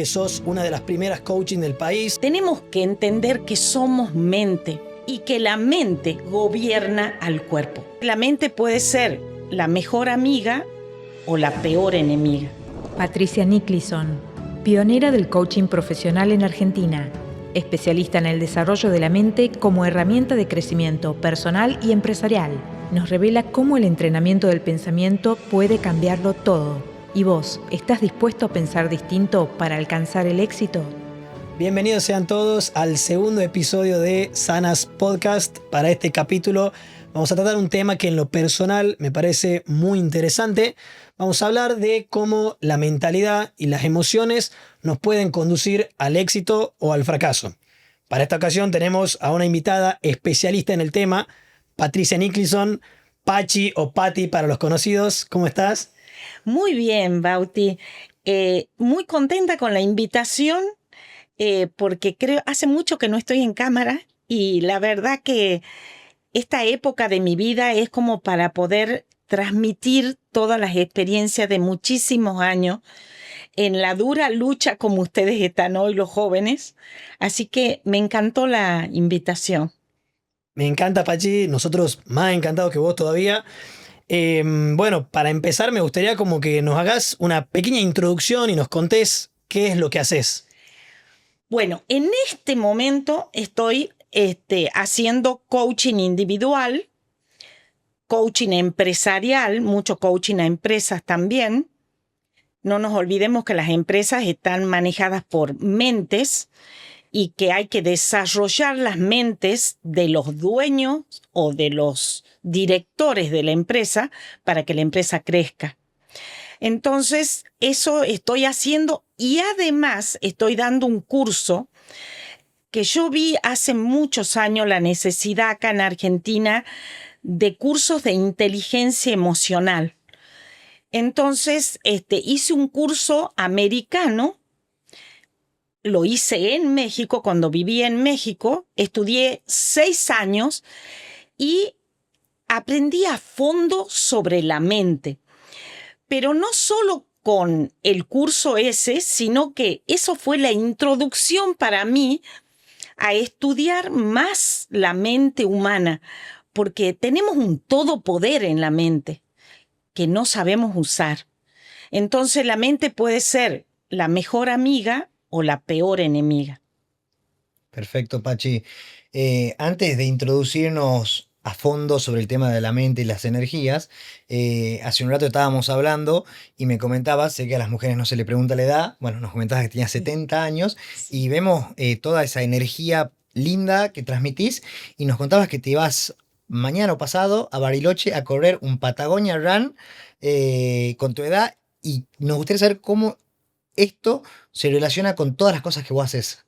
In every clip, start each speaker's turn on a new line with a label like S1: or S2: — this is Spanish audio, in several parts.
S1: Que sos una de las primeras coaching del país.
S2: Tenemos que entender que somos mente y que la mente gobierna al cuerpo. La mente puede ser la mejor amiga o la peor enemiga.
S3: Patricia Nicholson, pionera del coaching profesional en Argentina, especialista en el desarrollo de la mente como herramienta de crecimiento personal y empresarial, nos revela cómo el entrenamiento del pensamiento puede cambiarlo todo. ¿Y vos, estás dispuesto a pensar distinto para alcanzar el éxito?
S1: Bienvenidos sean todos al segundo episodio de Sanas Podcast. Para este capítulo vamos a tratar un tema que en lo personal me parece muy interesante. Vamos a hablar de cómo la mentalidad y las emociones nos pueden conducir al éxito o al fracaso. Para esta ocasión tenemos a una invitada especialista en el tema, Patricia Nicholson, Pachi o Pati para los conocidos. ¿Cómo estás?
S2: Muy bien, Bauti. Muy contenta con la invitación porque creo hace mucho que no estoy en cámara y la verdad que esta época de mi vida es como para poder transmitir todas las experiencias de muchísimos años en la dura lucha como ustedes están hoy los jóvenes. Así que me encantó la invitación.
S1: Me encanta, Pachi. Nosotros más encantados que vos todavía. Bueno, para empezar me gustaría como que nos hagas una pequeña introducción y nos contés qué es lo que haces.
S2: Bueno, en este momento estoy haciendo coaching individual, coaching empresarial, mucho coaching a empresas también. No nos olvidemos que las empresas están manejadas por mentes y que hay que desarrollar las mentes de los dueños o de los directores de la empresa para que la empresa crezca. Entonces, eso estoy haciendo y además estoy dando un curso que yo vi hace muchos años la necesidad acá en Argentina de cursos de inteligencia emocional. Entonces, hice un curso americano. Lo hice en México, cuando vivía en México, estudié 6 años y aprendí a fondo sobre la mente. Pero no solo con el curso ese, sino que eso fue la introducción para mí a estudiar más la mente humana, porque tenemos un todopoder en la mente que no sabemos usar. Entonces la mente puede ser la mejor amiga o la peor enemiga.
S4: Perfecto, Pachi. Antes de introducirnos a fondo sobre el tema de la mente y las energías, hace un rato estábamos hablando y me comentabas, sé que a las mujeres no se le pregunta la edad, bueno, nos comentabas que tenías 70 años y vemos toda esa energía linda que transmitís y nos contabas que te ibas mañana o pasado a Bariloche a correr un Patagonia Run con tu edad y nos gustaría saber cómo esto se relaciona con todas las cosas que vos haces.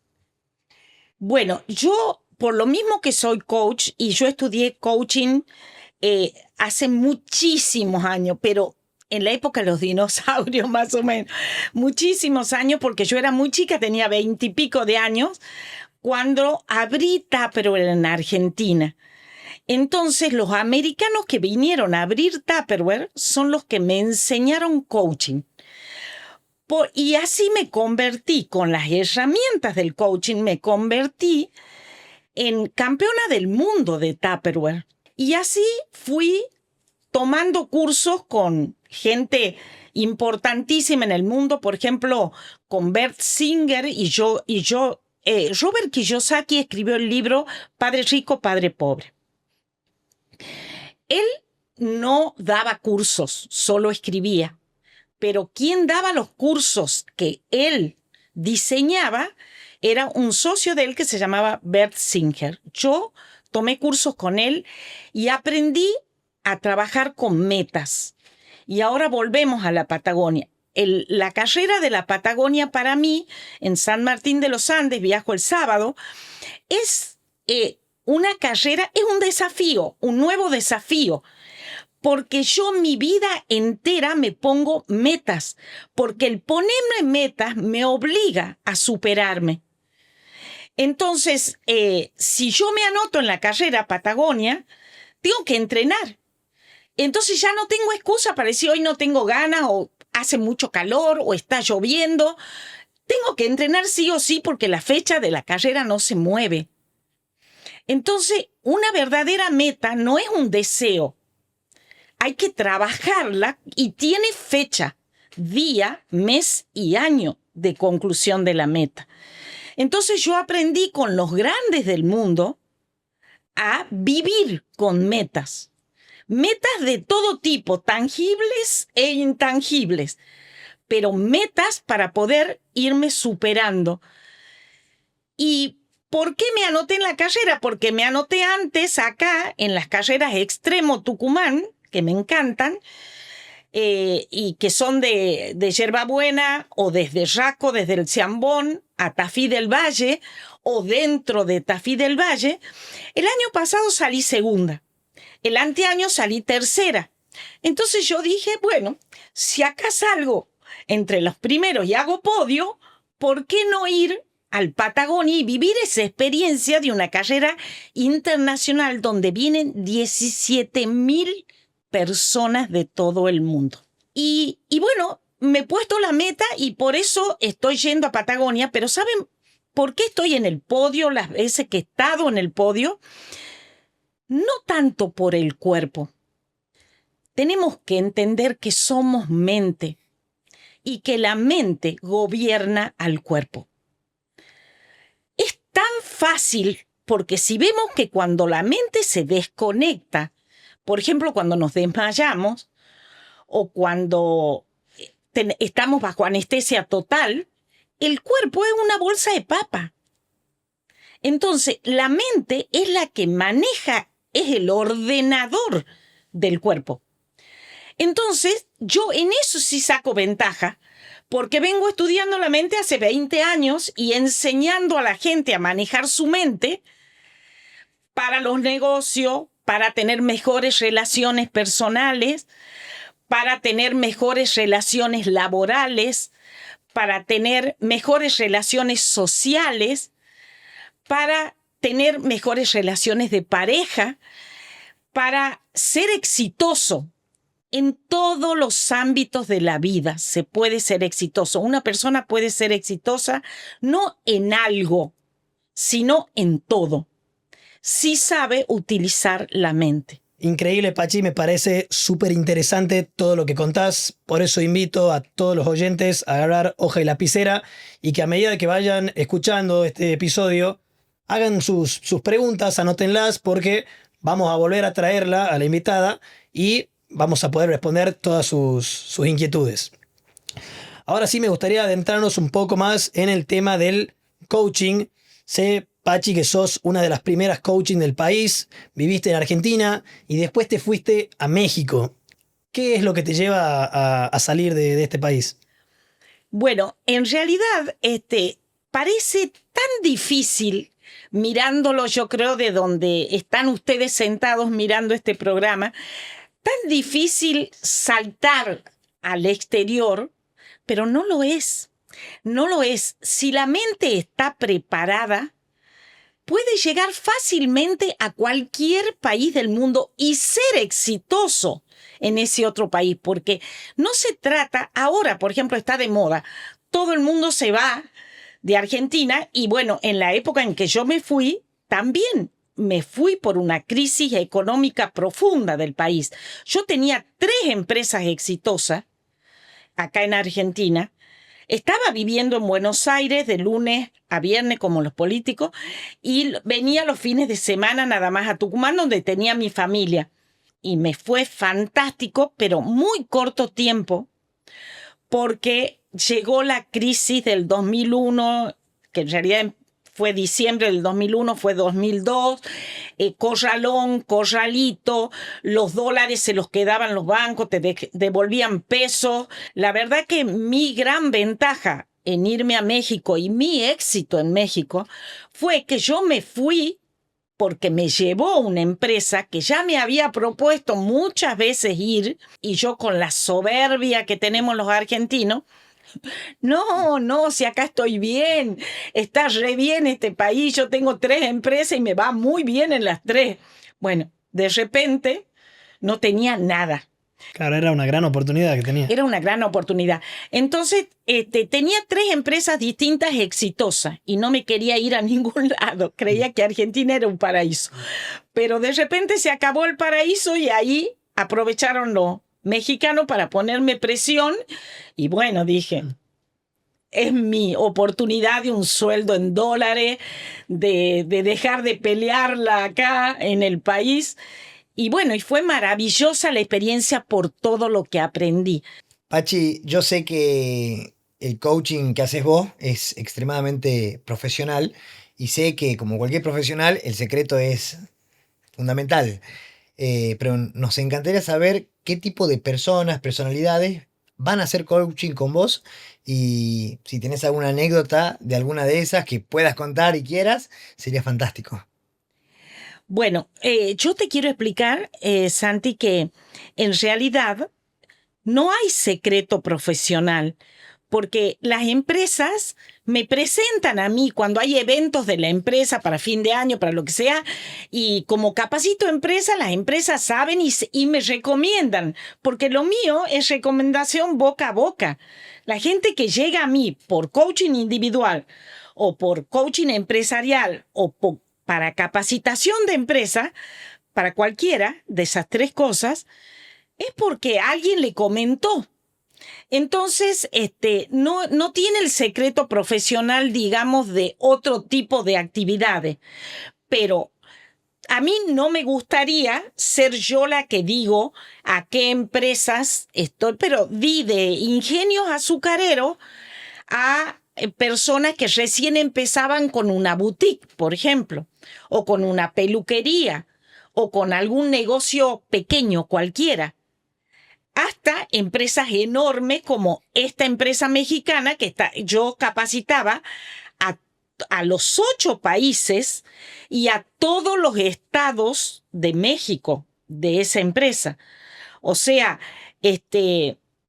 S2: Bueno, yo, por lo mismo que soy coach y yo estudié coaching hace muchísimos años, pero en la época de los dinosaurios más o menos, muchísimos años, porque yo era muy chica, tenía 20 y pico de años, cuando abrí Tupperware en Argentina. Entonces, los americanos que vinieron a abrir Tupperware son los que me enseñaron coaching. Y así me convertí, con las herramientas del coaching, me convertí en campeona del mundo de Tupperware. Y así fui tomando cursos con gente importantísima en el mundo, por ejemplo, con Bert Singer Robert Kiyosaki escribió el libro Padre Rico, Padre Pobre. Él no daba cursos, solo escribía. Pero quien daba los cursos que él diseñaba era un socio de él que se llamaba Bert Singer. Yo tomé cursos con él y aprendí a trabajar con metas. Y ahora volvemos a la Patagonia. La carrera de la Patagonia para mí, en San Martín de los Andes, viajo el sábado, es una carrera, es un desafío, un nuevo desafío. Porque yo mi vida entera me pongo metas, porque el ponerme metas me obliga a superarme. Entonces, si yo me anoto en la carrera Patagonia, tengo que entrenar. Entonces ya no tengo excusa para decir hoy no tengo ganas o hace mucho calor o está lloviendo. tengo que entrenar sí o sí porque la fecha de la carrera no se mueve. Entonces, una verdadera meta no es un deseo. Hay que trabajarla y tiene fecha, día, mes y año de conclusión de la meta. Entonces yo aprendí con los grandes del mundo a vivir con metas. Metas de todo tipo, tangibles e intangibles, pero metas para poder irme superando. ¿Y por qué me anoté en la carrera? Porque me anoté antes acá en las carreras Extremo Tucumán, que me encantan, y que son de Yerbabuena o desde Raco, desde el Ciambón a Tafí del Valle o dentro de Tafí del Valle. El año pasado salí segunda, el anteaño salí tercera. Entonces yo dije, bueno, si acá salgo entre los primeros y hago podio, ¿por qué no ir al Patagonia y vivir esa experiencia de una carrera internacional donde vienen 17.000 personas de todo el mundo? Y bueno, me he puesto la meta y por eso estoy yendo a Patagonia, pero ¿saben por qué estoy en el podio las veces que he estado en el podio? No tanto por el cuerpo. Tenemos que entender que somos mente y que la mente gobierna al cuerpo. Es tan fácil porque si vemos que cuando la mente se desconecta, por ejemplo, cuando nos desmayamos o cuando estamos bajo anestesia total, el cuerpo es una bolsa de papa. Entonces, la mente es la que maneja, es el ordenador del cuerpo. Entonces, yo en eso sí saco ventaja, porque vengo estudiando la mente hace 20 años y enseñando a la gente a manejar su mente para los negocios, para tener mejores relaciones personales, para tener mejores relaciones laborales, para tener mejores relaciones sociales, para tener mejores relaciones de pareja, para ser exitoso. En todos los ámbitos de la vida se puede ser exitoso. Una persona puede ser exitosa no en algo, sino en todo. Si sabe utilizar la mente.
S1: Increíble, Pachi, me parece súper interesante todo lo que contás. Por eso invito a todos los oyentes a agarrar hoja y lapicera y que a medida que vayan escuchando este episodio, hagan sus preguntas, anótenlas, porque vamos a volver a traerla a la invitada y vamos a poder responder todas sus inquietudes. Ahora sí me gustaría adentrarnos un poco más en el tema del coaching. Sé, Pachi, que sos una de las primeras coaching del país, viviste en Argentina y después te fuiste a México. ¿Qué es lo que te lleva a salir de este país?
S2: Bueno, en realidad parece tan difícil mirándolo, yo creo, de donde están ustedes sentados mirando este programa, tan difícil saltar al exterior, pero no lo es. No lo es. Si la mente está preparada, puede llegar fácilmente a cualquier país del mundo y ser exitoso en ese otro país, porque no se trata, ahora, por ejemplo, está de moda, todo el mundo se va de Argentina y bueno, en la época en que yo me fui, también me fui por una crisis económica profunda del país. Yo tenía 3 empresas exitosas acá en Argentina. Estaba viviendo en Buenos Aires de lunes a viernes como los políticos y venía los fines de semana nada más a Tucumán donde tenía mi familia. Y me fue fantástico, pero muy corto tiempo, porque llegó la crisis del 2001, que en realidad fue diciembre del 2001, fue 2002, corralón, corralito, los dólares se los quedaban los bancos, te devolvían pesos. La verdad que mi gran ventaja en irme a México y mi éxito en México fue que yo me fui porque me llevó una empresa que ya me había propuesto muchas veces ir y yo con la soberbia que tenemos los argentinos, no, si acá estoy bien, está re bien este país, yo tengo 3 empresas y me va muy bien en las 3. Bueno, de repente no tenía nada.
S1: Claro, era una gran oportunidad que tenía.
S2: Era una gran oportunidad. Entonces, tenía 3 empresas distintas exitosas y no me quería ir a ningún lado. Creía que Argentina era un paraíso. Pero de repente se acabó el paraíso y ahí aprovecharon los mexicanos para ponerme presión. Y bueno, dije, es mi oportunidad de un sueldo en dólares, de dejar de pelearla acá en el país. Y bueno, y fue maravillosa la experiencia por todo lo que aprendí.
S4: Pachi, yo sé que el coaching que haces vos es extremadamente profesional y sé que como cualquier profesional el secreto es fundamental. Pero nos encantaría saber qué tipo de personas, personalidades van a hacer coaching con vos y si tenés alguna anécdota de alguna de esas que puedas contar y quieras, sería fantástico.
S2: Bueno, yo te quiero explicar, Santi, que en realidad no hay secreto profesional, porque las empresas me presentan a mí cuando hay eventos de la empresa para fin de año, para lo que sea, y como capacito empresa, las empresas saben y me recomiendan, porque lo mío es recomendación boca a boca. La gente que llega a mí por coaching individual o por coaching empresarial o para capacitación de empresa, para cualquiera de esas 3 cosas, es porque alguien le comentó. Entonces, no tiene el secreto profesional, digamos, de otro tipo de actividades. Pero a mí no me gustaría ser yo la que digo a qué empresas estoy, pero di de ingenios azucareros a personas que recién empezaban con una boutique, por ejemplo, o con una peluquería, o con algún negocio pequeño cualquiera, hasta empresas enormes como esta empresa mexicana que yo capacitaba a los 8 países y a todos los estados de México de esa empresa. O sea,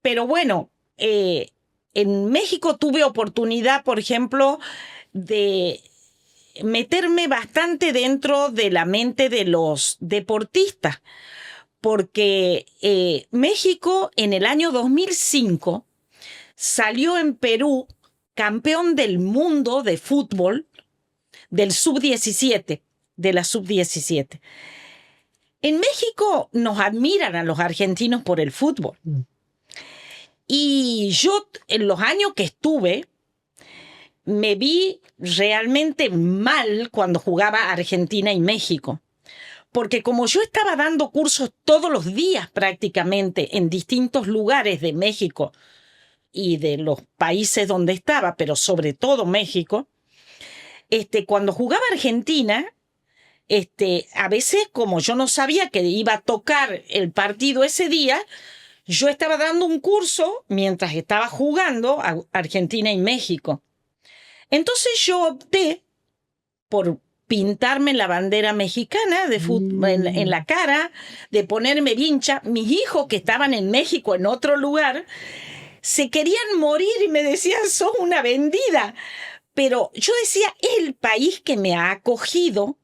S2: pero bueno, en México tuve oportunidad, por ejemplo, de meterme bastante dentro de la mente de los deportistas, porque México en el año 2005 salió en Perú campeón del mundo de fútbol del sub-17, de la sub-17. En México nos admiran a los argentinos por el fútbol. Y yo, en los años que estuve, me vi realmente mal cuando jugaba Argentina y México. Porque como yo estaba dando cursos todos los días prácticamente en distintos lugares de México y de los países donde estaba, pero sobre todo México, cuando jugaba Argentina, a veces como yo no sabía que iba a tocar el partido ese día, yo estaba dando un curso mientras estaba jugando a Argentina y México. Entonces yo opté por pintarme la bandera mexicana de fútbol en la cara, de ponerme vincha. Mis hijos que estaban en México en otro lugar se querían morir y me decían, sos una vendida. Pero yo decía, es el país que me ha acogido,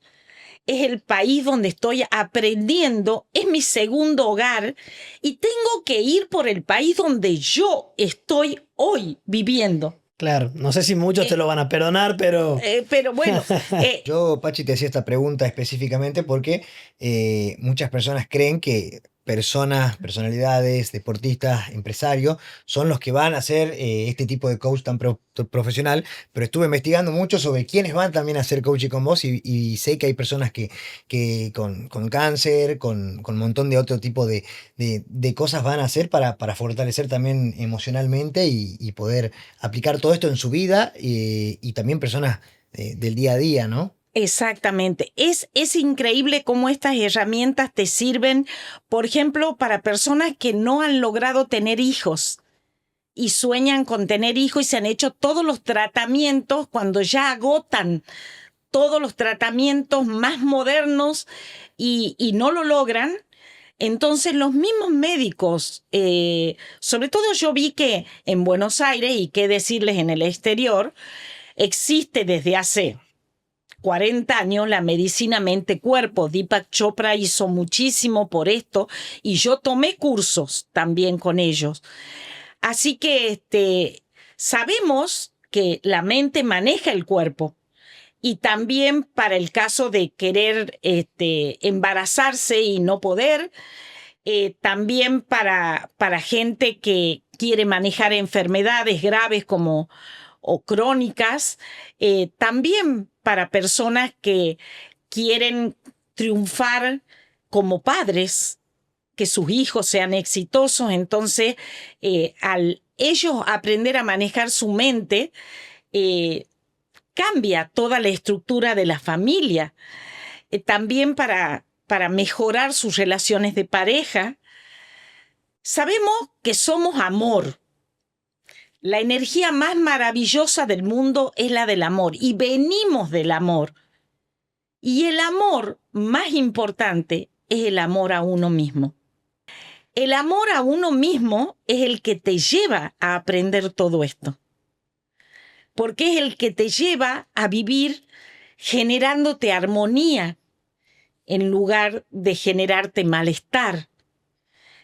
S2: es el país donde estoy aprendiendo, es mi segundo hogar y tengo que ir por el país donde yo estoy hoy viviendo.
S1: Claro, no sé si muchos te lo van a perdonar, pero...
S2: Pero bueno...
S4: Yo, Pachi, te hacía esta pregunta específicamente porque muchas personas creen que personalidades, deportistas, empresarios, son los que van a hacer este tipo de coach tan profesional, pero estuve investigando mucho sobre quiénes van también a hacer coaching con vos y sé que hay personas que con cáncer, con un montón de otro tipo de cosas van a hacer para fortalecer también emocionalmente y poder aplicar todo esto en su vida y también personas del día a día, ¿no?
S2: Exactamente. Es increíble cómo estas herramientas te sirven, por ejemplo, para personas que no han logrado tener hijos y sueñan con tener hijos y se han hecho todos los tratamientos cuando ya agotan todos los tratamientos más modernos y no lo logran. Entonces los mismos médicos, sobre todo yo vi que en Buenos Aires, y qué decirles en el exterior, existe desde hace 40 años la medicina mente-cuerpo. Deepak Chopra hizo muchísimo por esto y yo tomé cursos también con ellos. Así que sabemos que la mente maneja el cuerpo. Y también para el caso de querer embarazarse y no poder, también para gente que quiere manejar enfermedades graves o crónicas, también para personas que quieren triunfar como padres, que sus hijos sean exitosos. Entonces, al ellos aprender a manejar su mente, cambia toda la estructura de la familia. También para mejorar sus relaciones de pareja. Sabemos que somos amor. La energía más maravillosa del mundo es la del amor y venimos del amor. Y el amor más importante es el amor a uno mismo. El amor a uno mismo es el que te lleva a aprender todo esto. Porque es el que te lleva a vivir generándote armonía en lugar de generarte malestar,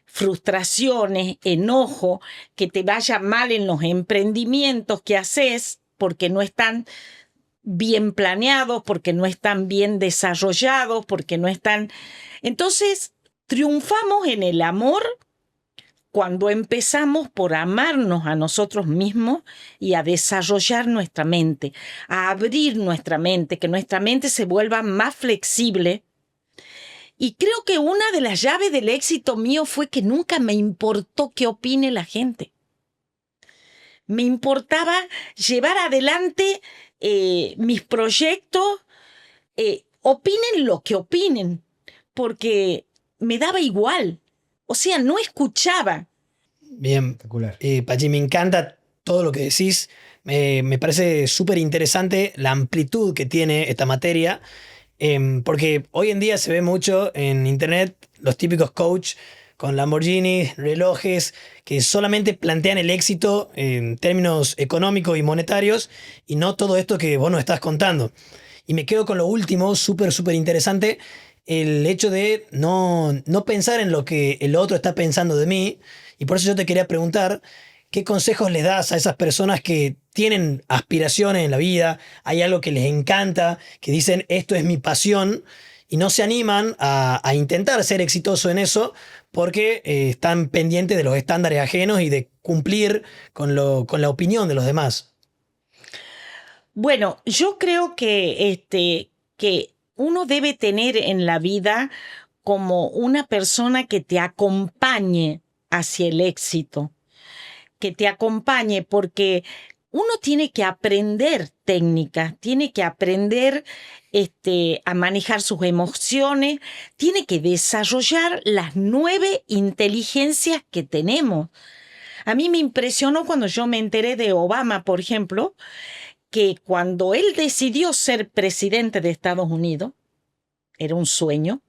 S2: frustraciones, enojo, que te vaya mal en los emprendimientos que haces porque no están bien planeados, porque no están bien desarrollados, porque no están... Entonces, triunfamos en el amor cuando empezamos por amarnos a nosotros mismos y a desarrollar nuestra mente, a abrir nuestra mente, que nuestra mente se vuelva más flexible. Y creo que una de las llaves del éxito mío fue que nunca me importó qué opine la gente. Me importaba llevar adelante mis proyectos, opinen lo que opinen, porque me daba igual. O sea, no escuchaba.
S1: Bien,
S4: Espectacular.
S1: Pachi, me encanta todo lo que decís. Me parece súper interesante la amplitud que tiene esta materia, porque hoy en día se ve mucho en internet los típicos coach con Lamborghini, relojes, que solamente plantean el éxito en términos económicos y monetarios y no todo esto que vos nos estás contando. Y me quedo con lo último, súper interesante, el hecho de no pensar en lo que el otro está pensando de mí. Y por eso yo te quería preguntar, ¿qué consejos les das a esas personas que tienen aspiraciones en la vida, hay algo que les encanta, que dicen esto es mi pasión y no se animan a intentar ser exitosos en eso porque están pendientes de los estándares ajenos y de cumplir con la opinión de los demás?
S2: Bueno, yo creo que uno debe tener en la vida como una persona que te acompañe hacia el éxito, que te acompañe, porque uno tiene que aprender técnicas, tiene que aprender a manejar sus emociones, tiene que desarrollar las 9 inteligencias que tenemos. A mí me impresionó cuando yo me enteré de Obama, por ejemplo, que cuando él decidió ser presidente de Estados Unidos, era un sueño,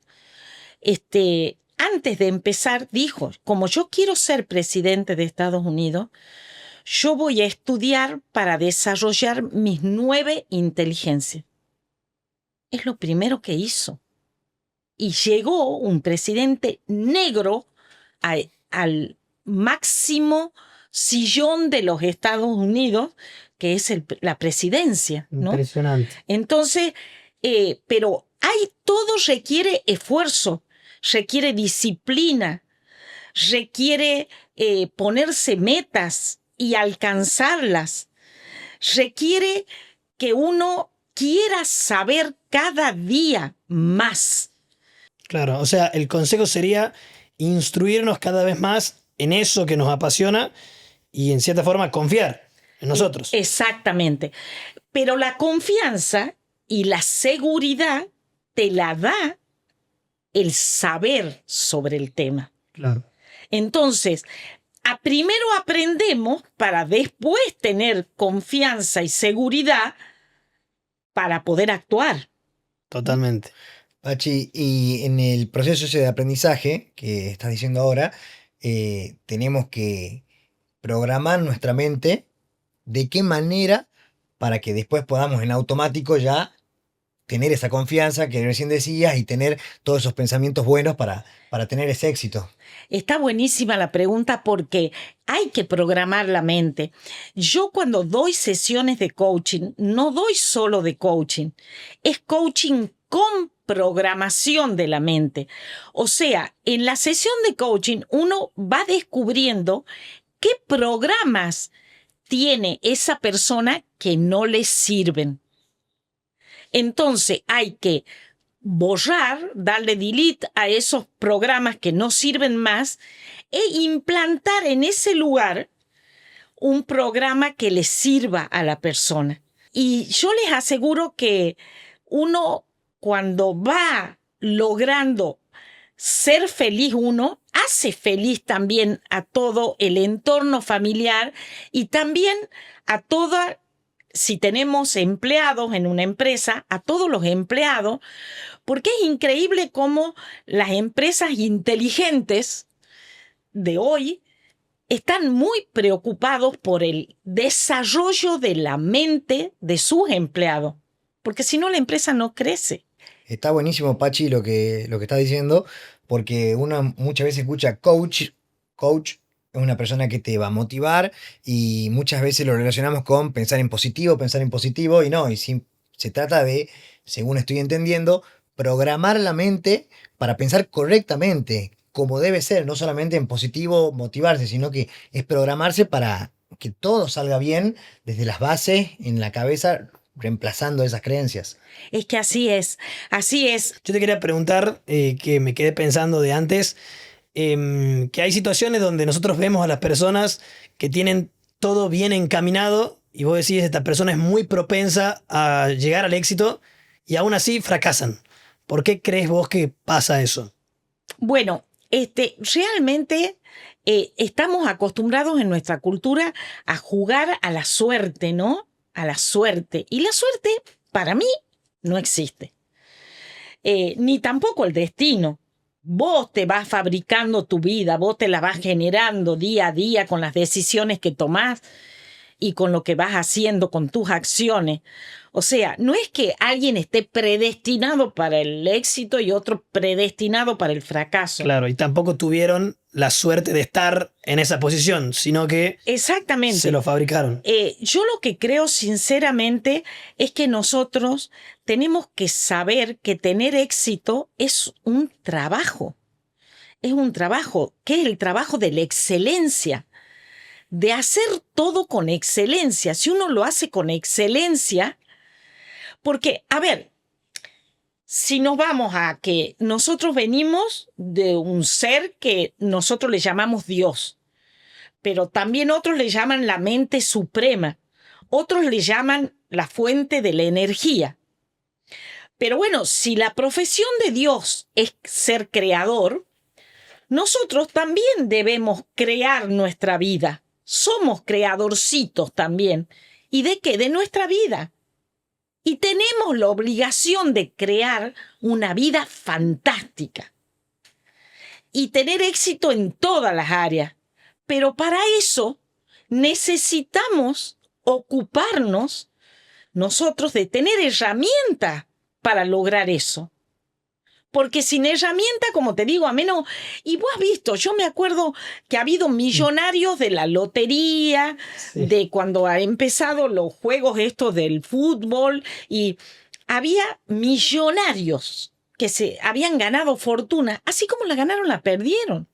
S2: antes de empezar dijo, como yo quiero ser presidente de Estados Unidos, yo voy a estudiar para desarrollar mis 9 inteligencias. Es lo primero que hizo. Y llegó un presidente negro al máximo sillón de los Estados Unidos, que es la presidencia, ¿no?
S1: Impresionante.
S2: Entonces, pero todo requiere esfuerzo, requiere disciplina, requiere ponerse metas y alcanzarlas, requiere que uno quiera saber cada día más.
S1: Claro, o sea, el consejo sería instruirnos cada vez más en eso que nos apasiona y en cierta forma confiar en nosotros.
S2: Exactamente. Pero la confianza y la seguridad te la da el saber sobre el tema.
S1: Claro.
S2: Entonces, primero aprendemos para después tener confianza y seguridad para poder actuar.
S1: Totalmente.
S4: Pachi, y en el proceso ese de aprendizaje que estás diciendo ahora, tenemos que programar nuestra mente de qué manera para que después podamos en automático ya tener esa confianza que recién decías y tener todos esos pensamientos buenos para tener ese éxito.
S2: Está buenísima la pregunta porque hay que programar la mente. Yo cuando doy sesiones de coaching, no doy solo de coaching, es coaching con programación de la mente. O sea, en la sesión de coaching uno va descubriendo qué programas tiene esa persona que no le sirven. Entonces hay que borrar, darle delete a esos programas que no sirven más e implantar en ese lugar un programa que le sirva a la persona. Y yo les aseguro que uno, cuando va logrando ser feliz uno, hace feliz también a todo el entorno familiar y también a toda, si tenemos empleados en una empresa, a todos los empleados, porque es increíble cómo las empresas inteligentes de hoy están muy preocupados por el desarrollo de la mente de sus empleados, porque si no la empresa no crece.
S4: Está buenísimo, Pachi, lo que estás diciendo, porque uno muchas veces escucha coach. Coach es una persona que te va a motivar y muchas veces lo relacionamos con pensar en positivo, y no, se trata de, según estoy entendiendo, programar la mente para pensar correctamente, como debe ser, no solamente en positivo motivarse, sino que es programarse para que todo salga bien desde las bases en la cabeza, reemplazando esas creencias.
S2: Es que así es, así es.
S1: Yo te quería preguntar, que me quedé pensando de antes, que hay situaciones donde nosotros vemos a las personas que tienen todo bien encaminado y vos decís, esta persona es muy propensa a llegar al éxito y aún así fracasan. ¿Por qué crees vos que pasa eso?
S2: Bueno, realmente estamos acostumbrados en nuestra cultura a jugar a la suerte, ¿no? A la suerte. Y la suerte, para mí, no existe. Ni tampoco el destino. Vos te vas fabricando tu vida, vos te la vas generando día a día con las decisiones que tomás y con lo que vas haciendo con tus acciones. O sea, no es que alguien esté predestinado para el éxito y otro predestinado para el fracaso.
S1: Claro, y tampoco tuvieron la suerte de estar en esa posición, sino que
S2: Exactamente.
S1: se lo fabricaron.
S2: Yo lo que creo sinceramente es que nosotros tenemos que saber que tener éxito es un trabajo. Es un trabajo, que es el trabajo de la excelencia, de hacer todo con excelencia. Si uno lo hace con excelencia, porque, a ver, si nos vamos a que nosotros venimos de un ser que nosotros le llamamos Dios, pero también otros le llaman la mente suprema, otros le llaman la fuente de la energía. Pero bueno, si la profesión de Dios es ser creador, nosotros también debemos crear nuestra vida. Somos creadorcitos también. ¿Y de qué? De nuestra vida. Y tenemos la obligación de crear una vida fantástica y tener éxito en todas las áreas. Pero para eso necesitamos ocuparnos nosotros de tener herramientas para lograr eso. Porque sin herramienta, como te digo, a menos... Y vos has visto, yo me acuerdo que ha habido millonarios de la lotería,
S1: Sí.
S2: de cuando ha empezado los juegos estos del fútbol, y había millonarios que se habían ganado fortuna, así como la ganaron, la perdieron.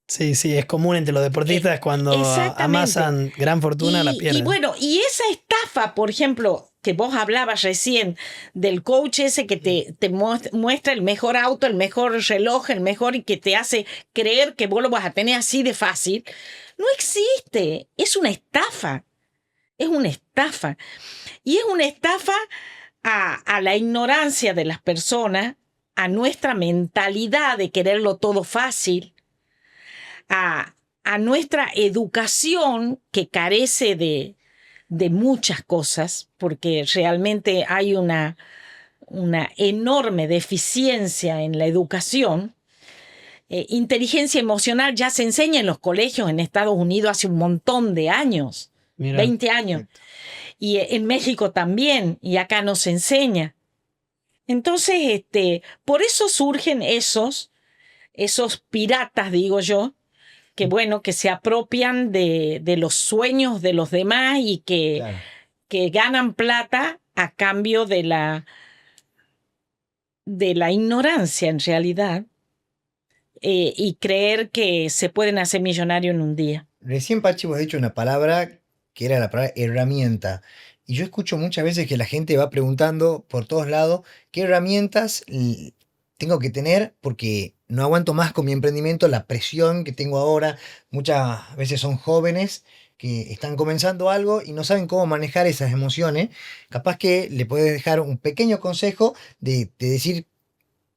S1: Sí, sí, es común entre los deportistas cuando
S2: Exactamente.
S1: amasan gran fortuna la pierden.
S2: Y bueno, y esa estafa, por ejemplo, que vos hablabas recién del coach ese que te muestra el mejor auto, el mejor reloj, el mejor, y que te hace creer que vos lo vas a tener así de fácil, no existe. Es una estafa. Es una estafa. Y es una estafa a la ignorancia de las personas, a nuestra mentalidad de quererlo todo fácil, a nuestra educación que carece de muchas cosas, porque realmente hay una enorme deficiencia en la educación. Inteligencia emocional ya se enseña en los colegios en Estados Unidos hace un montón de años,
S1: Mira.
S2: 20 años. Y en México también, y acá no se enseña. Entonces, por eso surgen esos piratas, digo yo, que bueno, que se apropian de los sueños de los demás y
S4: Claro.
S2: que ganan plata a cambio de la ignorancia en realidad, y creer que se pueden hacer millonarios en un día.
S4: Recién, Pachi, vos has dicho una palabra que era la palabra herramienta. Y yo escucho muchas veces que la gente va preguntando por todos lados qué herramientas tengo que tener porque no aguanto más con mi emprendimiento, la presión que tengo ahora. Muchas veces son jóvenes que están comenzando algo y no saben cómo manejar esas emociones. Capaz que le puedes dejar un pequeño consejo de decir,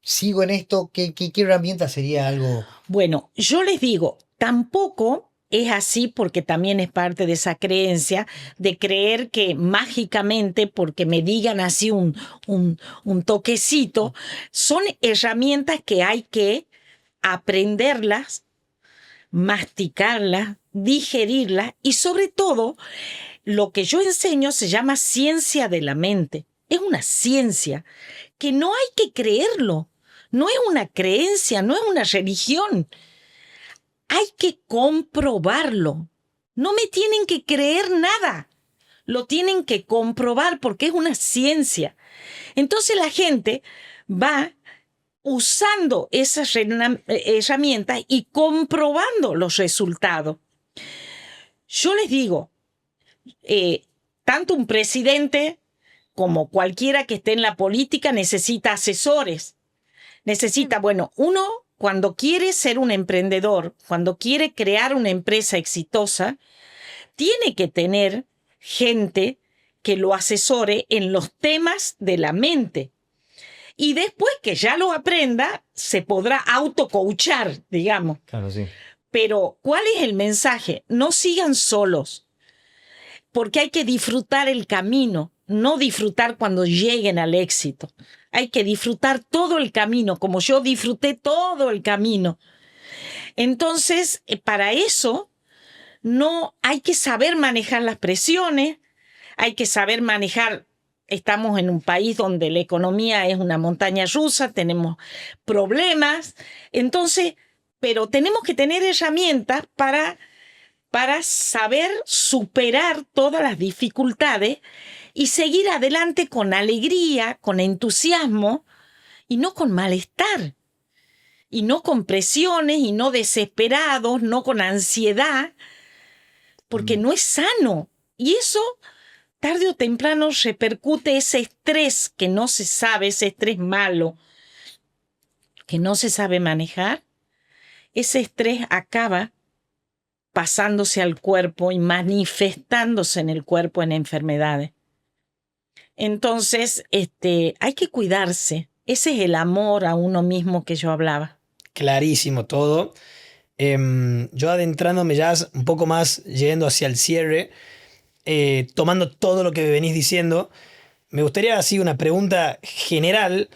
S4: sigo en esto, ¿qué herramienta sería algo?
S2: Bueno, yo les digo, tampoco es así porque también es parte de esa creencia de creer que mágicamente, porque me digan así un toquecito, son herramientas que hay que aprenderlas, masticarlas, digerirlas y sobre todo lo que yo enseño se llama ciencia de la mente. Es una ciencia que no hay que creerlo. No es una creencia, no es una religión. Hay que comprobarlo. No me tienen que creer nada. Lo tienen que comprobar porque es una ciencia. Entonces la gente va usando esas herramientas y comprobando los resultados. Yo les digo, tanto un presidente como cualquiera que esté en la política necesita asesores. Necesita, bueno, uno cuando quiere ser un emprendedor, cuando quiere crear una empresa exitosa, tiene que tener gente que lo asesore en los temas de la mente. Y después que ya lo aprenda, se podrá autocoachar, digamos.
S4: Claro, sí.
S2: Pero, ¿cuál es el mensaje? No sigan solos, porque hay que disfrutar el camino, no disfrutar cuando lleguen al éxito. Hay que disfrutar todo el camino, como yo disfruté todo el camino. Entonces, para eso, no hay que saber manejar las presiones, hay que saber manejar. Estamos en un país donde la economía es una montaña rusa, tenemos problemas, entonces, pero tenemos que tener herramientas para saber superar todas las dificultades y seguir adelante con alegría, con entusiasmo y no con malestar, y no con presiones, y no desesperados, no con ansiedad, porque no es sano. Y eso, tarde o temprano, repercute ese estrés que no se sabe, ese estrés malo, que no se sabe manejar. Ese estrés acaba pasándose al cuerpo y manifestándose en el cuerpo en enfermedades. Entonces, hay que cuidarse. Ese es el amor a uno mismo que yo hablaba.
S1: Clarísimo todo. Yo adentrándome ya un poco más, yendo hacia el cierre, tomando todo lo que venís diciendo, me gustaría así una pregunta general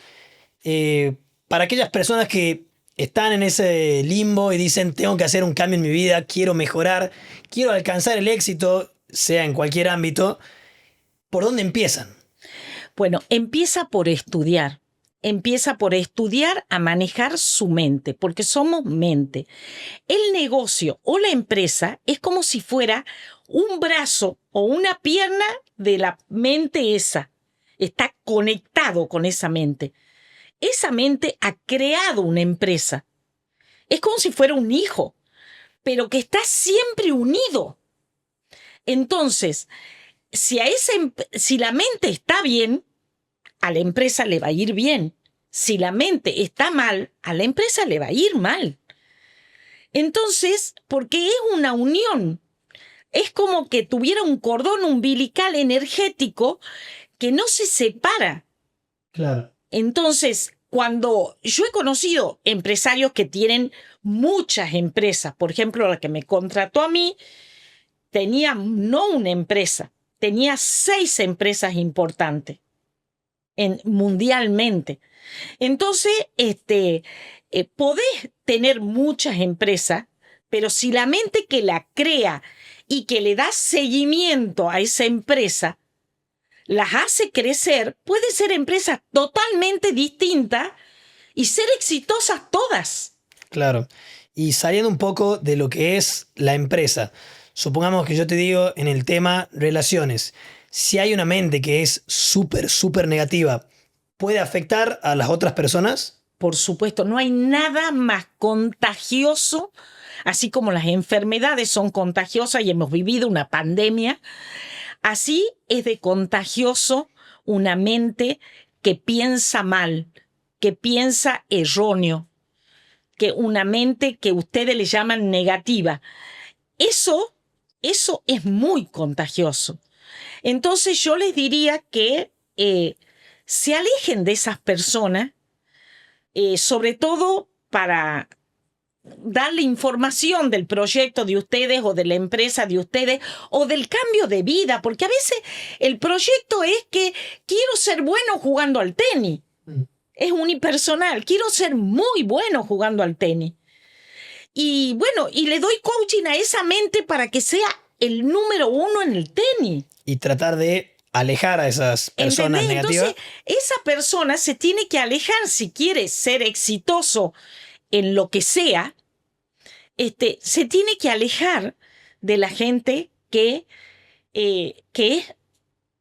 S1: para aquellas personas que están en ese limbo y dicen, tengo que hacer un cambio en mi vida, quiero mejorar, quiero alcanzar el éxito, sea en cualquier ámbito. ¿Por dónde empiezan?
S2: Bueno, empieza por estudiar. Empieza por estudiar a manejar su mente, porque somos mente. El negocio o la empresa es como si fuera un brazo o una pierna de la mente esa. Está conectado con esa mente. Esa mente ha creado una empresa. Es como si fuera un hijo, pero que está siempre unido. Entonces, si la mente está bien, a la empresa le va a ir bien. Si la mente está mal, a la empresa le va a ir mal. Entonces, porque es una unión, es como que tuviera un cordón umbilical energético que no se separa.
S1: Claro.
S2: Entonces, cuando yo he conocido empresarios que tienen muchas empresas, por ejemplo, la que me contrató a mí, tenía no una empresa, tenía 6 empresas importantes mundialmente. Entonces, podés tener muchas empresas, pero si la mente que la crea y que le da seguimiento a esa empresa, las hace crecer, puede ser empresas totalmente distintas y ser exitosas todas.
S1: Claro. Y saliendo un poco de lo que es la empresa, supongamos que yo te digo en el tema relaciones, si hay una mente que es súper, súper negativa, ¿puede afectar a las otras personas?
S2: Por supuesto, no hay nada más contagioso, así como las enfermedades son contagiosas y hemos vivido una pandemia, así es de contagioso una mente que piensa mal, que piensa erróneo, que una mente que ustedes le llaman negativa. Eso es muy contagioso. Entonces yo les diría que se alejen de esas personas, sobre todo para darle información del proyecto de ustedes o de la empresa de ustedes o del cambio de vida, porque a veces el proyecto es que quiero ser bueno jugando al tenis. Es unipersonal, quiero ser muy bueno jugando al tenis. Y bueno, y le doy coaching a esa mente para que sea el número 1 en el tenis.
S1: Y tratar de alejar a esas personas negativas.
S2: Entonces, esa persona se tiene que alejar si quiere ser exitoso en lo que sea. Se tiene que alejar de la gente que es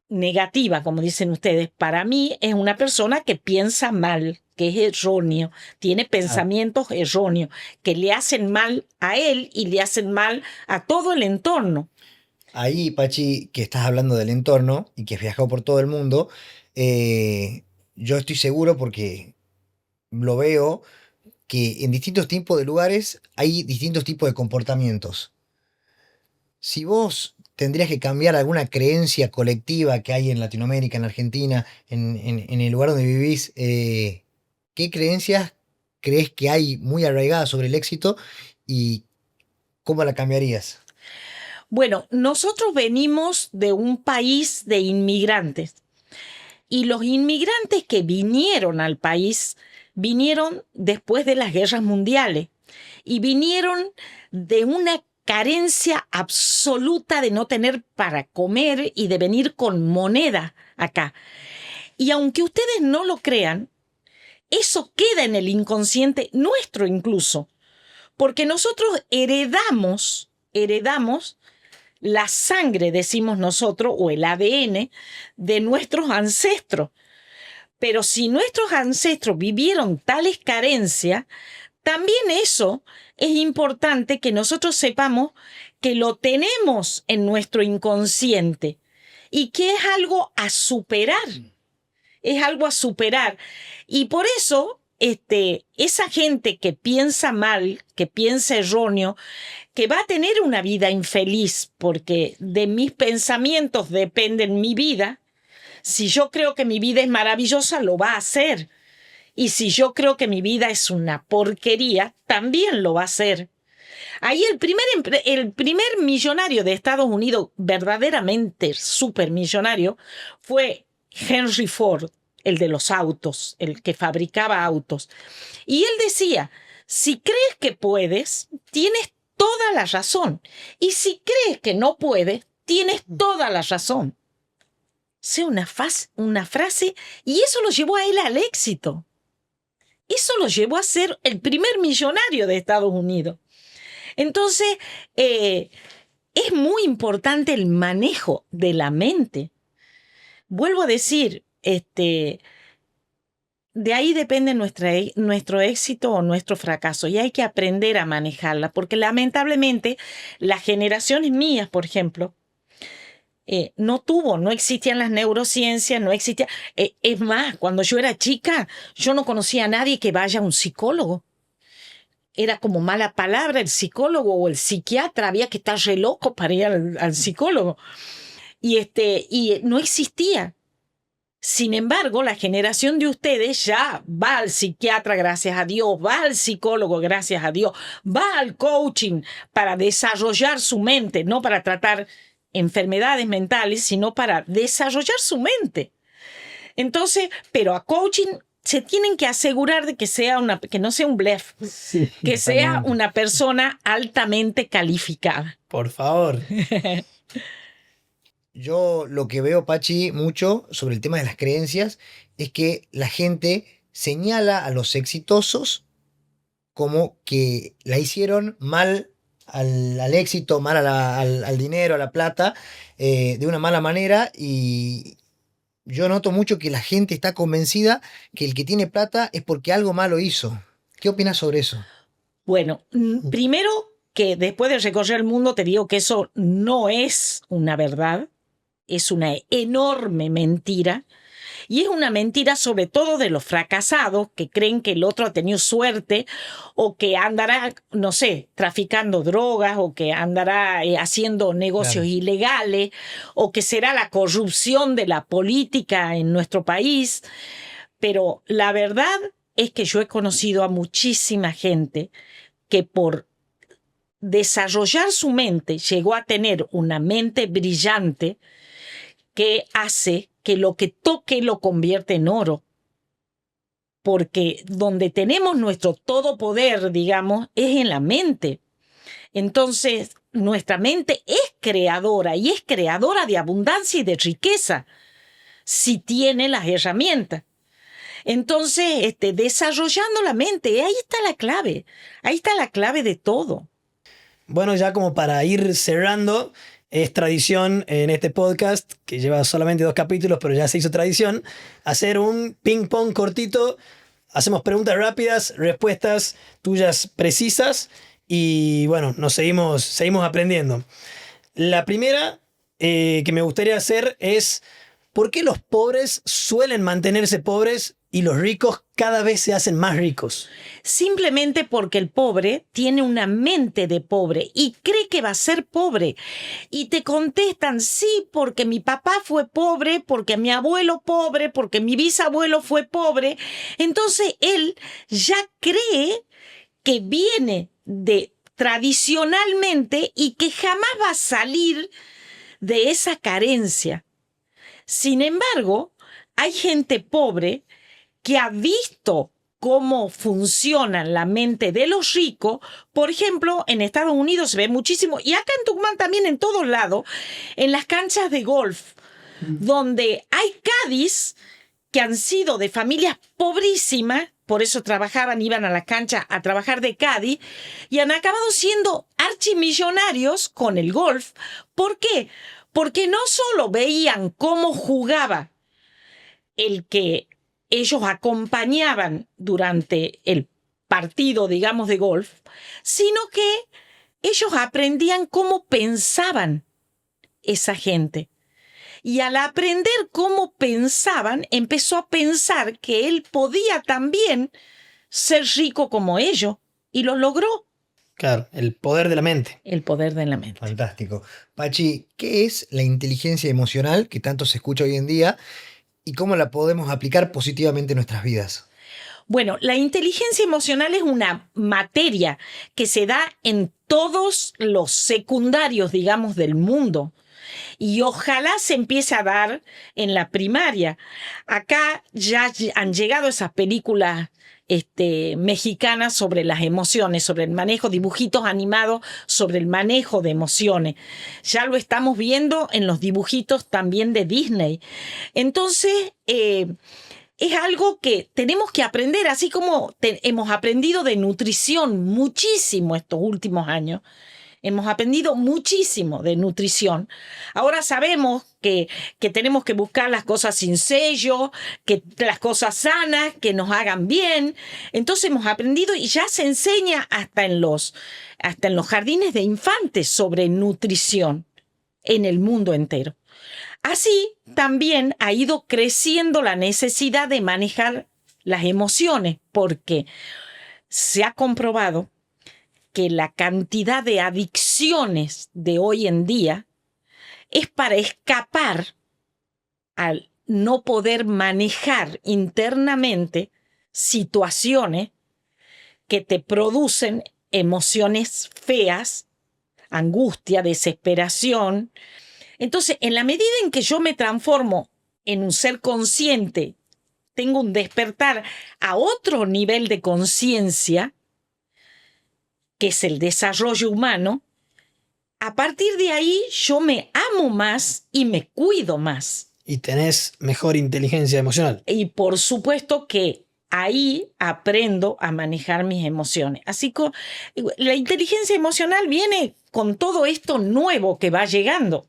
S2: negativa, como dicen ustedes. Para mí es una persona que piensa mal, que es erróneo, tiene pensamientos erróneos, que le hacen mal a él y le hacen mal a todo el entorno.
S4: Ahí, Pachi, que estás hablando del entorno y que has viajado por todo el mundo, yo estoy seguro porque lo veo que en distintos tipos de lugares hay distintos tipos de comportamientos. Si vos tendrías que cambiar alguna creencia colectiva que hay en Latinoamérica, en Argentina, en el lugar donde vivís, ¿qué creencias crees que hay muy arraigadas sobre el éxito y cómo la cambiarías?
S2: Bueno, nosotros venimos de un país de inmigrantes y los inmigrantes que vinieron al país vinieron después de las guerras mundiales y vinieron de una carencia absoluta de no tener para comer y de venir con moneda acá. Y aunque ustedes no lo crean, eso queda en el inconsciente nuestro incluso, porque nosotros heredamos la sangre, decimos nosotros, o el ADN de nuestros ancestros. Pero si nuestros ancestros vivieron tales carencias, también eso es importante que nosotros sepamos que lo tenemos en nuestro inconsciente y que es algo a superar. Es algo a superar. Y por eso, esa gente que piensa mal, que piensa erróneo, que va a tener una vida infeliz, porque de mis pensamientos depende mi vida. Si yo creo que mi vida es maravillosa, lo va a hacer. Y si yo creo que mi vida es una porquería, también lo va a hacer. Ahí el primer millonario de Estados Unidos, verdaderamente supermillonario, fue Henry Ford, el de los autos, el que fabricaba autos. Y él decía, si crees que puedes, tienes toda la razón. Y si crees que no puedes, tienes toda la razón. O sea, una frase, y eso lo llevó a él al éxito. Eso lo llevó a ser el primer millonario de Estados Unidos. Entonces, es muy importante el manejo de la mente. Vuelvo a decir, de ahí depende nuestro éxito o nuestro fracaso y hay que aprender a manejarla, porque lamentablemente las generaciones mías, por ejemplo, no existían las neurociencias, no existía. Es más, cuando yo era chica, yo no conocía a nadie que vaya a un psicólogo. Era como mala palabra el psicólogo o el psiquiatra, había que estar re loco para ir al psicólogo. Y no existía. Sin embargo, la generación de ustedes ya va al psiquiatra, gracias a Dios, va al psicólogo, gracias a Dios, va al coaching para desarrollar su mente, no para tratar enfermedades mentales, sino para desarrollar su mente. Entonces, pero a coaching se tienen que asegurar de que no sea un bluff,
S1: Sí,
S2: que sea una persona altamente calificada.
S1: Por favor.
S4: Yo lo que veo, Pachi, mucho sobre el tema de las creencias es que la gente señala a los exitosos como que la hicieron mal al éxito, mal al dinero, a la plata, de una mala manera. Y yo noto mucho que la gente está convencida que el que tiene plata es porque algo malo hizo. ¿Qué opinas sobre eso?
S2: Bueno, primero que después de recorrer el mundo te digo que eso no es una verdad, es una enorme mentira. Y es una mentira sobre todo de los fracasados que creen que el otro ha tenido suerte o que andará, no sé, traficando drogas o que andará haciendo negocios
S4: Claro.
S2: ilegales o que será la corrupción de la política en nuestro país. Pero la verdad es que yo he conocido a muchísima gente que por desarrollar su mente llegó a tener una mente brillante que hace que lo que toque lo convierte en oro. Porque donde tenemos nuestro todo poder, digamos, es en la mente. Entonces, nuestra mente es creadora y es creadora de abundancia y de riqueza si tiene las herramientas. Entonces, desarrollando la mente, ahí está la clave de todo.
S1: Bueno, ya como para ir cerrando, es tradición en este podcast, que lleva solamente 2 capítulos, pero ya se hizo tradición, hacer un ping-pong cortito. Hacemos preguntas rápidas, respuestas tuyas precisas y bueno, nos seguimos aprendiendo. La primera que me gustaría hacer es, ¿por qué los pobres suelen mantenerse pobres y los ricos cada vez se hacen más ricos?
S2: Simplemente porque el pobre tiene una mente de pobre y cree que va a ser pobre. Y te contestan, sí, porque mi papá fue pobre, porque mi abuelo pobre, porque mi bisabuelo fue pobre. Entonces él ya cree que viene de tradicionalmente y que jamás va a salir de esa carencia. Sin embargo, hay gente pobre que ha visto cómo funciona la mente de los ricos. Por ejemplo, en Estados Unidos se ve muchísimo, y acá en Tucumán también, en todos lados, en las canchas de golf, donde hay caddies que han sido de familias pobrísimas, por eso iban a la cancha a trabajar de caddy, y han acabado siendo archimillonarios con el golf. ¿Por qué? Porque no solo veían cómo jugaba el que ellos acompañaban durante el partido, digamos, de golf, sino que ellos aprendían cómo pensaban esa gente. Y al aprender cómo pensaban, empezó a pensar que él podía también ser rico como ellos, y lo logró.
S1: Claro, el poder de la mente.
S2: El poder de la mente.
S4: Fantástico. Pachi, ¿qué es la inteligencia emocional que tanto se escucha hoy en día y cómo la podemos aplicar positivamente en nuestras vidas?
S2: Bueno, la inteligencia emocional es una materia que se da en todos los secundarios, digamos, del mundo. Y ojalá se empiece a dar en la primaria. Acá ya han llegado esas películas mexicanas sobre las emociones, sobre el manejo, dibujitos animados sobre el manejo de emociones. Ya lo estamos viendo en los dibujitos también de Disney. Entonces, es algo que tenemos que aprender, así como hemos aprendido de nutrición muchísimo estos últimos años. Hemos aprendido muchísimo de nutrición. Ahora sabemos que tenemos que buscar las cosas sin sello, que las cosas sanas, que nos hagan bien. Entonces hemos aprendido y ya se enseña hasta en los jardines de infantes sobre nutrición en el mundo entero. Así también ha ido creciendo la necesidad de manejar las emociones, porque se ha comprobado que la cantidad de adicciones de hoy en día es para escapar al no poder manejar internamente situaciones que te producen emociones feas, angustia, desesperación. Entonces, en la medida en que yo me transformo en un ser consciente, tengo un despertar a otro nivel de conciencia, que es el desarrollo humano, a partir de ahí yo me amo más y me cuido más.
S1: Y tenés mejor inteligencia emocional.
S2: Y por supuesto que ahí aprendo a manejar mis emociones. Así que la inteligencia emocional viene con todo esto nuevo que va llegando.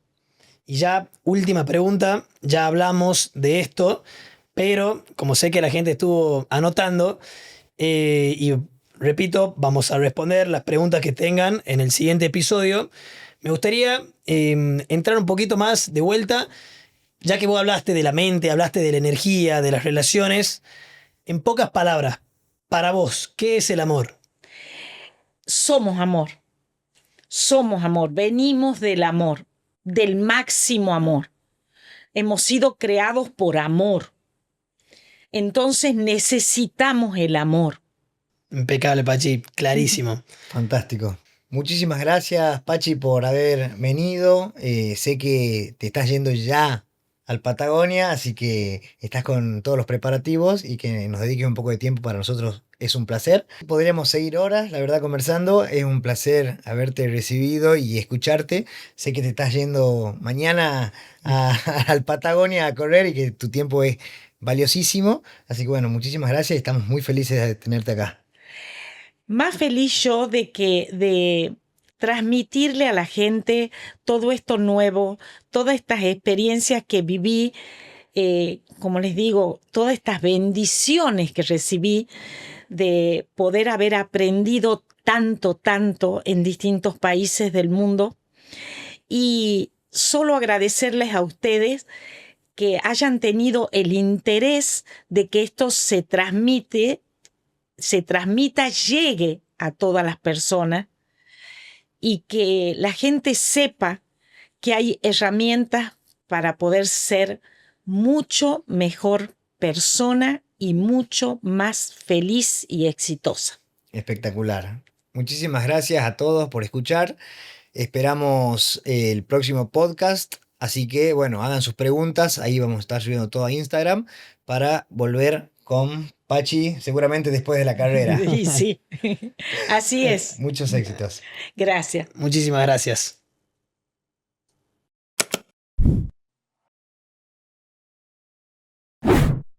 S1: Y ya, última pregunta, ya hablamos de esto, pero como sé que la gente estuvo anotando, y repito, vamos a responder las preguntas que tengan en el siguiente episodio. Me gustaría entrar un poquito más de vuelta, ya que vos hablaste de la mente, hablaste de la energía, de las relaciones. En pocas palabras, para vos, ¿qué es el amor?
S2: Somos amor. Somos amor. Venimos del amor, del máximo amor. Hemos sido creados por amor. Entonces necesitamos el amor.
S1: Impecable, Pachi, clarísimo.
S4: Fantástico. Muchísimas gracias, Pachi, por haber venido. Sé que te estás yendo ya al Patagonia, así que estás con todos los preparativos y que nos dediques un poco de tiempo para nosotros es un placer. Podríamos seguir horas, la verdad, conversando. Es un placer haberte recibido y escucharte. Sé que te estás yendo mañana al Patagonia a correr y que tu tiempo es valiosísimo. Así que bueno, muchísimas gracias y estamos muy felices de tenerte acá.
S2: Más feliz yo de transmitirle a la gente todo esto nuevo, todas estas experiencias que viví, como les digo, todas estas bendiciones que recibí de poder haber aprendido tanto en distintos países del mundo. Y solo agradecerles a ustedes que hayan tenido el interés de que esto se transmita, llegue a todas las personas y que la gente sepa que hay herramientas para poder ser mucho mejor persona y mucho más feliz y exitosa.
S4: Espectacular. Muchísimas gracias a todos por escuchar. Esperamos el próximo podcast. Así que, bueno, hagan sus preguntas. Ahí vamos a estar subiendo todo a Instagram para volver con Pachi, seguramente después de la carrera.
S2: Y sí, así es.
S4: Muchos éxitos.
S2: Gracias.
S1: Muchísimas gracias.